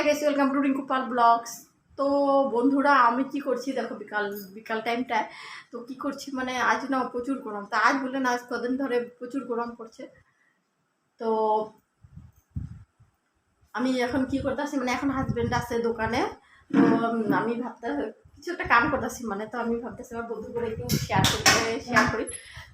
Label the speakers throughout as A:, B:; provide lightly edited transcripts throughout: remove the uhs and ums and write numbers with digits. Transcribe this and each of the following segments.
A: Guys, welcome to Rinku Pal blogs. তো বন্ধুরা, আমি কি করছি দেখো, বিকাল বিকাল টাইমটায় তো কি করছি মানে আজ না প্রচুর গরম। তা আজ বলে না, আজ কদিন ধরে প্রচুর গরম পড়ছে। তো আমি এখন কি করতেছি মানে এখন হাজবেন্ড আছে দোকানে। তো আমি ভাবতে কিছু একটা কাম করতেছি মানে, তো আমি ভাবতেছি আমার বন্ধু করে একটু শেয়ার করি।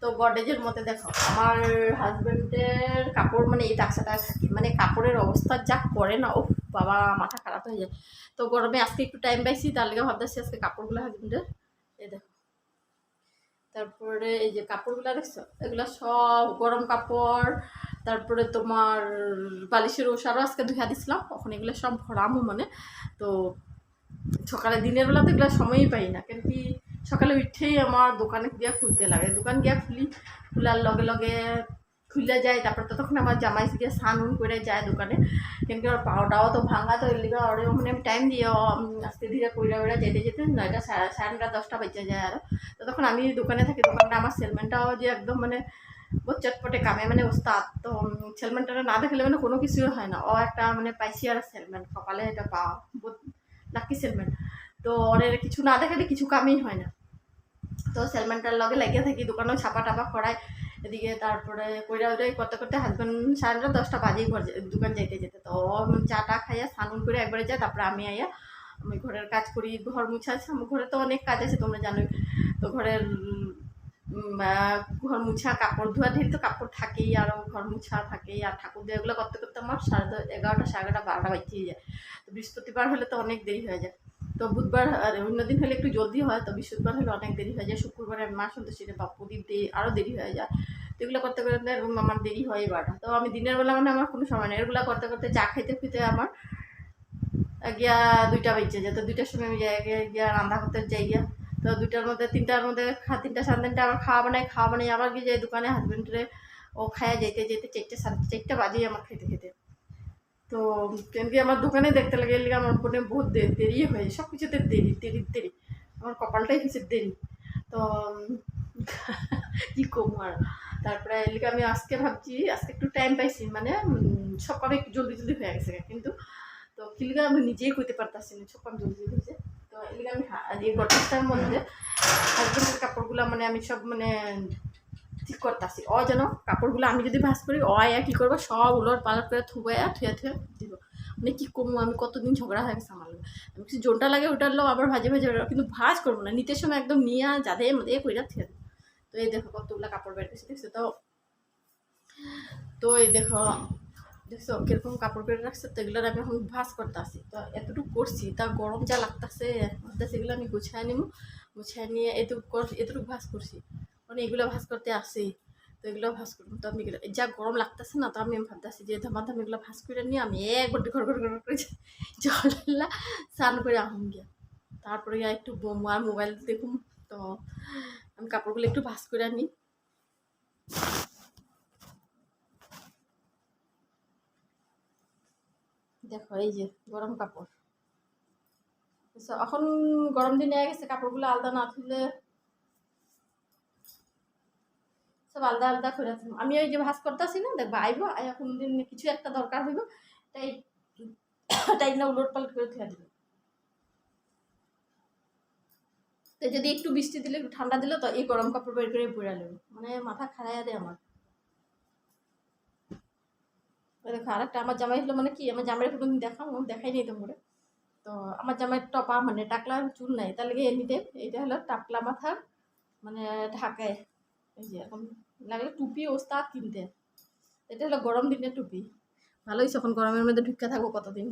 A: তো গডরেজের মধ্যে দেখো আমার হাজবেন্ডের কাপড়, মানে এই টাকসাটা থাকি মানে কাপড়ের অবস্থা যা করে না, ও বাবা মাথা খারাপ হয়ে যায়। তো গরমে আজকে একটু টাইম পাইছি, তার লেগে ভাবতেছি আজকে কাপড়গুলো হাজবেন্ডের এই দেখো। তারপরে এই যে কাপড়গুলো দেখছো, এগুলো সব গরম কাপড়। তারপরে তোমার বালিশের ওষারও আজকে ধুয়া দিছিলাম, ওখানে এগুলো সব ভরামো মানে। তো সকালে দিনের বেলা তো এগুলো সময়ই পাই না, কেন কি সকালে উঠেই আমার দোকানে গিয়া খুলতে লাগে, দোকান গিয়া খোলার লগে লগে খুলে যায়। তারপর তো তখন আমার জামাই গিয়ে স্নান করে যায় দোকানে, কিন্তু ওর পাওয়াটাও তো ভাঙা, তো এর লিগে ওরে মানে আমি টাইম দিয়ে আস্তে ধীরে কইরা ওইরা যেতে যেতে 9টা সাড়ে 9টা 10টা বেজে যায় আরও। তো তখন আমি দোকানে থাকি, দোকানটা আমার সেলমেন্টটাও যে একদম মানে ও চটপটে কামে মানে ওস্তাদ। তো সেলমেন্টটা না দেখলে মানে কোনো কিছুই হয় না। ও একটা মানে পাইছি আর সেলমেন্ট কপালে এটা পাওয়া লাকি সেলমেন্ট। তো ওর কিছু না দেখালে কিছু কামই হয় না। তো সেলমেন্টার লগে লাগিয়ে থাকি, দোকানেও ছাপা টাপা করায় এদিকে। তারপরে কইরা ওইটাই করতে করতে হাজব্যান্ড 9:30 10টা বাজেই দোকান যাইতে যেতে। তো চা টা খাইয়া স্নান করে একবারে যায়, তারপরে আমি আইয়া আমি ঘরের কাজ করি, ঘর মুছা আছে আমার ঘরে, তো অনেক কাজ আছে তোমরা জানোই। তো ঘরের ঘর মুছা কাপড় ধোয়া ঢের তো কাপড় থাকেই, আরও ঘর মুছা থাকেই, আর ঠাকুর দেওয়া এগুলো করতে করতে আমার 11:30 11:30 12টা বাজতেই যায়। তো বৃহস্পতিবার হলে তো অনেক দেরি হয়ে যায়। তো বুধবার আর অন্যদিন হলে একটু জলদি হয়, তো বৃহস্পতিবার হলে অনেক দেরি হয়ে যায়। শুক্রবারে মা সন্তোষীরে বা প্রদীপ দিয়ে আরও দেরি হয়ে যায়। তো এগুলো করতে করতে আমার দেরি হয় 12টা। তো আমি দিনের বেলা মানে আমার কোনো সময় নেই, এগুলো করতে করতে চা খাইতে খুঁজতে আমার গিয়া 2টা বেজে যায়। তো 2টার সময় আমি যাই গিয়া রান্না করতে যাই গিয়া। তো 2টার মধ্যে 3টার মধ্যে 3টা সাড়ে 3টা আবার খাওয়া বানাই আবার গিয়ে যাই দোকানে হাজবেন্ডরে ও খায়া যেতে যেতে 4টে সাড়ে 4টা বাজেই আমার খেতে খেতে। তো কেন কি আমার দোকানে দেখতে লাগে, এর লিগে আমার মনে বহুত দেরি হয়ে যায়, সব কিছুতে দেরি দেরি দেরি, আমার কপালটাই হচ্ছে দেরি। তো কি কম আর। তারপরে এর লিগে আমি আজকে ভাবছি আজকে একটু টাইম পাইছি মানে সব কামে একটু জলদি জলদি হয়ে গেছে কিন্তু। তো কি লিগে আমি নিজেই করতে পারতাছি না, সব কাম জলদি জলদি হয়েছে। তো এর লিগে আমি এই গডরেজটার মধ্যে হাজবেন্ডের কাপড়গুলো মানে আমি সব মানে ঠিক করতেছি। ও যেন কাপড়গুলো আমি যদি ভাঁজ করি, ও আয়া কী করবো সব উলট পালট করে থুবাইয়া থুয়া থুয়া দিব। মানে কী করবো আমি, কতদিন ঝগড়া হয়ে গেছে আমার লোক। আমি কিছু জোনটা লাগে ওটার লোক আবার ভাজে ভাজে, কিন্তু ভাজ করবো না, নিতের সময় একদম নিয়ে যাদে মধ্যে কইরা থুয়া দেবো। তো এই দেখো কতগুলো কাপড় বের করছি দেখছো তো। তো এই দেখো দেখছো কিরকম কাপড় পেরে রাখছে, তো এগুলোর আমি এখন ভাজ করতে আসি। তো এতটুকু করছি, তা গরম যা লাগতেছে ভাবতেছি এগুলো আমি গুছাই নিব, গুছাই নিয়ে এতটুকু ভাজ করছি, মানে এগুলো ভাজ করতে আসি। তো এগুলো ভাজ করবো, তো আমি যা গরম লাগতেছে না, তো আমি ভাবতেছি যে ধামাধাম এগুলো ভাজ করে নিয়ে আমি একবার ঘর ঘর ঘর করে জল স্নান করে আহম গিয়া। তারপরে একটু আর মোবাইল দেখুন। তো আমি কাপড়গুলো একটু ভাজ করে নিই। দেখো এই যে গরম কাপড়, এখন গরম দিনে গেছে কাপড়গুলো আলাদা না ধুলে সব আলাদা আলাদা করে। আমি ওই যে ভাজ করতেছি না, দেখবো আইব আয়া কোনদিন কিছু একটা দরকার হইব, তাই তাই না উলট পালট করে থুয়া দিব। তো যদি একটু বৃষ্টি দিলে একটু ঠান্ডা দিল, তো এই গরম কাপড় বের করে পরে নেব, মানে মাথা খারাইয়া দেয় আমার। দেখো আরেকটা আমার জামাই হলো মানে কি, আমার জামাইয়ের কোনোদিন দেখাই নেই তোমরা। তো আমার জামাইয়ের টপা মানে টাকলা চুল নাই, তার লেগে এমনিতে এইটা হলো টাকলা মাথার মানে ঢাকায়। এই যে এখন লাগলে টুপি ওস্তাদ কিনতে, এটা হলো গরম দিনের টুপি। ভালোই এখন গরমের মধ্যে ঢুকে থাকবো কতদিন।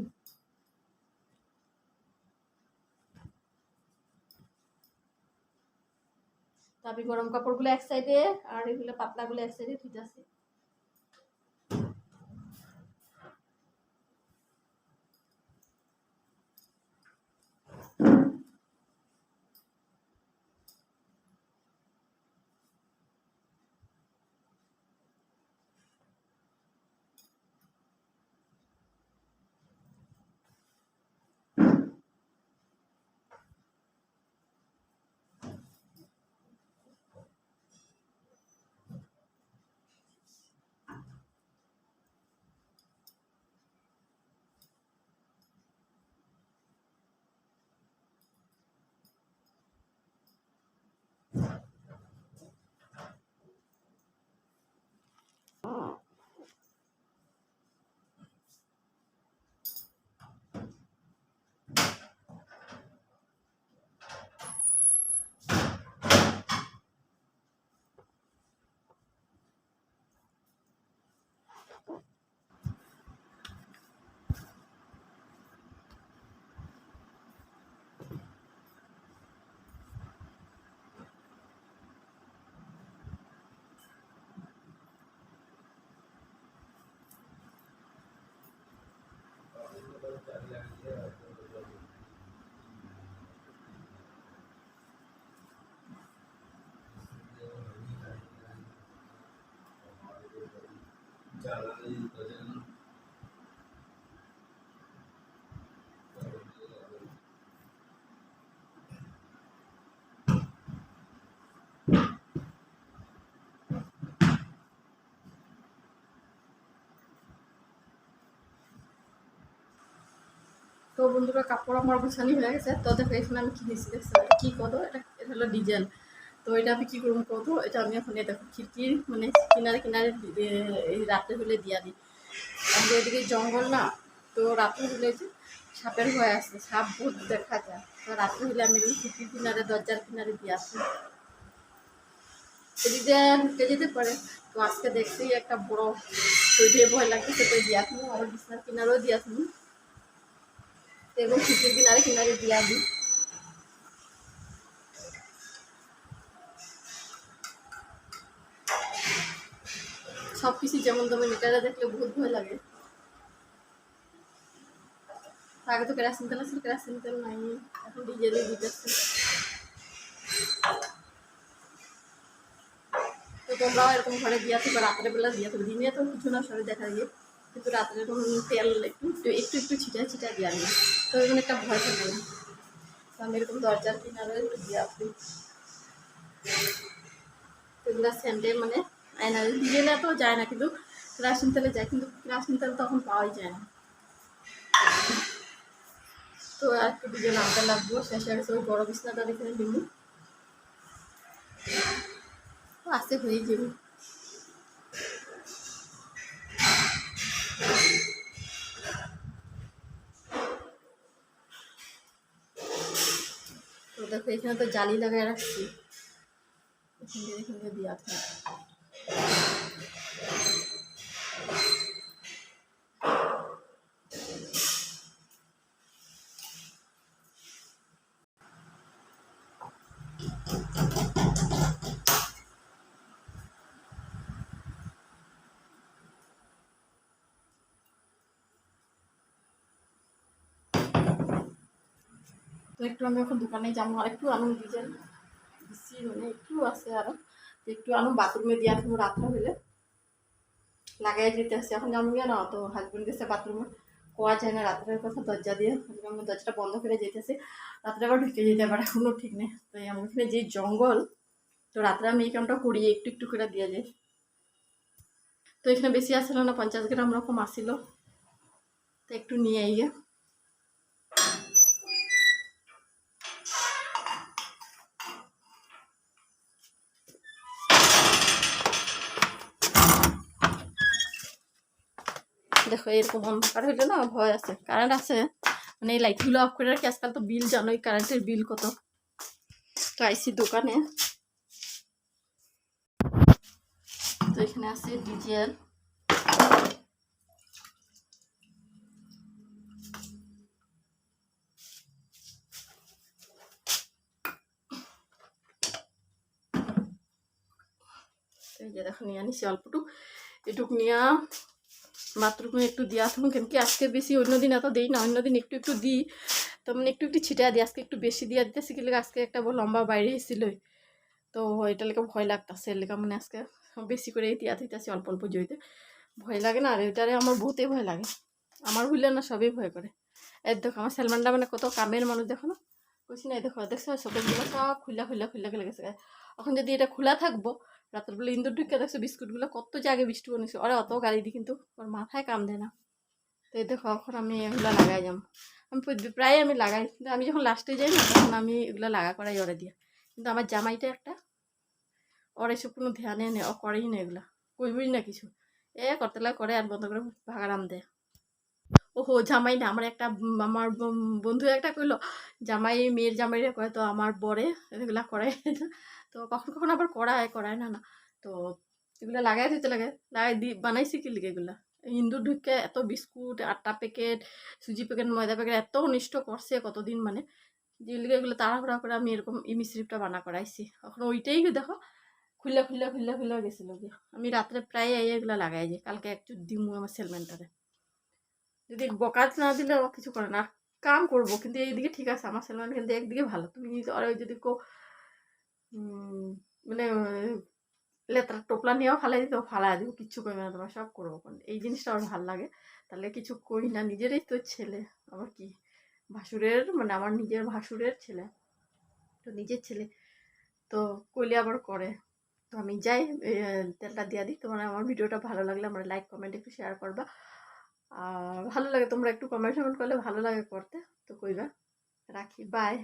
A: তো আমি গরম কাপড়গুলো এক সাইডে আর এগুলো পাতলাগুলো এক সাইডে ঠিক আছে। তো বন্ধুরা কাপড় আমার গুছানি হয়ে গেছে। তো দেখো এখানে আমি কিনেছি, দেখছো কি কত, এটা এটা হলো ডিজেল। তো এটা আমি কী করবো কত, এটা আমি এখন দেখো খিড়কির মানে কিনারে কিনারে এই রাত্রে হলে দিয়া দিই। আমাদের এদিকে জঙ্গল না, তো রাত্রে হলে যে সাপের ভয় আসে, সাপ ভূত দেখা যায়। তো রাত্রে হলে আমি খিড়কির কিনারে দরজার কিনারে দিয়ে আসি, এদিকে ঢুকে যেতে পারে। তো আজকে দেখছি একটা বড়, ওই দিয়ে ভয় লাগতেছে, তো দিয়ে আসবো। আমার বিছনার কিনারেও দিয়ে আসবো, এবং খিড়কির কিনারে কিনারে দিয়া দিই। সব কিছু যেমন তেমন, এটা দেখলে বহুত ভয় লাগে। আগে তো কেরাসিন তেল আছে, কেরাসিন তেল নাই, এখন ডিজেলই দিতেছে। তো তোমরাও এরকম ঘরে দিয়ে থাকো, রাত্রে বেলা দিয়ে থাকো। দিনে তো কিছু না, সবাই দেখা যায়, কিন্তু রাত্রে এরকম তেল একটু একটু একটু ছিটা ছিটা দিয়ে আনি, তো এরকম একটা ভয় থাকে না। তো আমি এরকম দরজার কিনারে একটু দিয়ে আসি। এগুলো স্যান্ডে মানে আয়না ডিজেলে তো যায় না, কিন্তু কেরাসিন তেলে যায়, কিন্তু কেরাসিন তেল তখন পাওয়াই যায় না। তো আর একটু ডিজেল আনতে লাগবো, শেষে গেছে। ওই বড় বিছনাটা দেখে নিব, তো আস্তে হয়ে যাবে। তো দেখো এখানে তো জালি লাগাই রাখছি, এখানে দিয়ে আসি। তো একটু আমি এখন দোকানে যাবো, আর একটু আনুন ডিজেল দিচ্ছি, মানে একটু আছে আরো, একটু আনুন বাথরুমে দিয়ে আসবো। রাত্রে হলে লাগাই দিতে আসছে, এখন যাবো না, তো হাজবেন্ড গেছে বাথরুমে, কোয়া যায় না রাত্রের কথা দরজা দিয়ে। আমি দরজাটা বন্ধ করে যেতেছি, রাত্রে আবার ঢুকে যেতে পারে, কোনো ঠিক নেই। তো আমার এখানে যে জঙ্গল, তো রাত্রে আমি এই কামটা করি, একটু একটু করে দিয়ে যাই। তো এখানে বেশি আসলো না, 50 গ্রাম রকম আসিল, তো একটু নিয়ে আইয়ে। দেখো এরকম অন্ধকার হইলে না ভয় আছে, কারেন্ট আছে, মানে এই লাইটগুলো অফ করে রাখি। আজকাল তো বিল জানোই, কারেন্টের বিল কত। তো আইসি দোকানে, তো এখানে আছে ডিজেল। এই যে দেখো নিয়ে আনিছি অল্পটুক, এটুক নিয়ে বাথরুমে একটু দিয়া থাকুন, কেন কি আজকে বেশি, অন্যদিন এত দিই না, অন্যদিন একটু একটু দিই, তো মানে একটু একটু ছিটা দিই। আজকে একটু বেশি দিয়া দিতেছি, কি লেগে আজকে একটা লম্বা বাইরে এসেছিল, তো এটা লেগে ভয় লাগতেছে, লেগে মানে আজকে বেশি করে দিয়া দিতেছি অল্প অল্প জড়িতে। ভয় লাগে না, আর এটারে আমার বহুতেই ভয় লাগে, আমার হইলে না সবই ভয় করে। এর দেখো আমার সালমানটা মানে কত কামের মানুষ, দেখো না, কইছি না, দেখো দেখছো সবগুলো সব খুলা খুলা খুলা খুলে গেছে। এখন যদি এটা খোলা থাকবো, রাতের বেলা ইন্দুর ঢুকে দেখছো বিস্কুটগুলো কত জায়গায় বৃষ্টি বানিয়েছে, ওরা অত গাড়ি দিই, কিন্তু ওর মাথায় কাম দেয় না। তো এই দেখো এখন আমি এগুলো লাগাই যাম, আমি প্রায় আমি লাগাই, কিন্তু আমি যখন লাস্টে যাই না, তখন আমি এগুলো লাগা করাই ওরা দিয়ে। কিন্তু আমার জামাইটা একটা, ওর এসব কোনো ধ্যানে নেই, ও করেই না এগুলা, করবই না কিছু, করতে লাগে করে, আর বন্ধ করে ভাগারাম দেয়। ওহো জামাই না, আমার একটা আমার বন্ধু একটা কইলো জামাই, মেয়ের জামাইরা কয়, তো আমার বরে এগুলা করায় তো কখন কখন আবার করায় করায় না না। তো এগুলো লাগাই দিতে লাগে, লাগাই বানাইছি কি লিগে এগুলা, হিন্দু ঢুকে এত বিস্কুট, আটা প্যাকেট, সুজি প্যাকেট, ময়দা প্যাকেট এত অনিষ্ট করছে কতদিন, মানে যেগুলো এগুলো তাড়াহুড়া করে আমি এরকম এই মিশ্রিপটা বানা করাইছি। এখন ওইটাই দেখো খুলে খুলে খুলে খুলে গেছিলো গিয়ে, আমি রাত্রে প্রায় এগুলো লাগাই যাই, কালকে একটু দিমু আমার সেলমেন্টারে। যদি বকা না দিলে ও কিছু করে না, কাম করবো কিন্তু এইদিকে ঠিক আছে আমার ছেলে কিন্তু একদিকে ভালো। তুমি ওরা যদি মানে লেতরা টোপলা নিয়েও ফালাই দিতে ফালাই দিব, কিচ্ছু করবে না, তোমার সব করবো। এই জিনিসটা আমার ভালো লাগে, তাহলে কিছু করি না, নিজেরই তো ছেলে, আমার কি ভাসুরের মানে আমার নিজের ভাসুরের ছেলে, তো নিজের ছেলে তো কইলে আবার করে। তো আমি যাই, তেলটা দিয়া দিই। তোমার আমার ভিডিওটা ভালো লাগলে আমার লাইক কমেন্ট একটু শেয়ার করবা, আর ভালো লাগে তোমরা একটু কমেন্ট করলে ভালো লাগে করতে, তো কইবা। রাখি, বাই।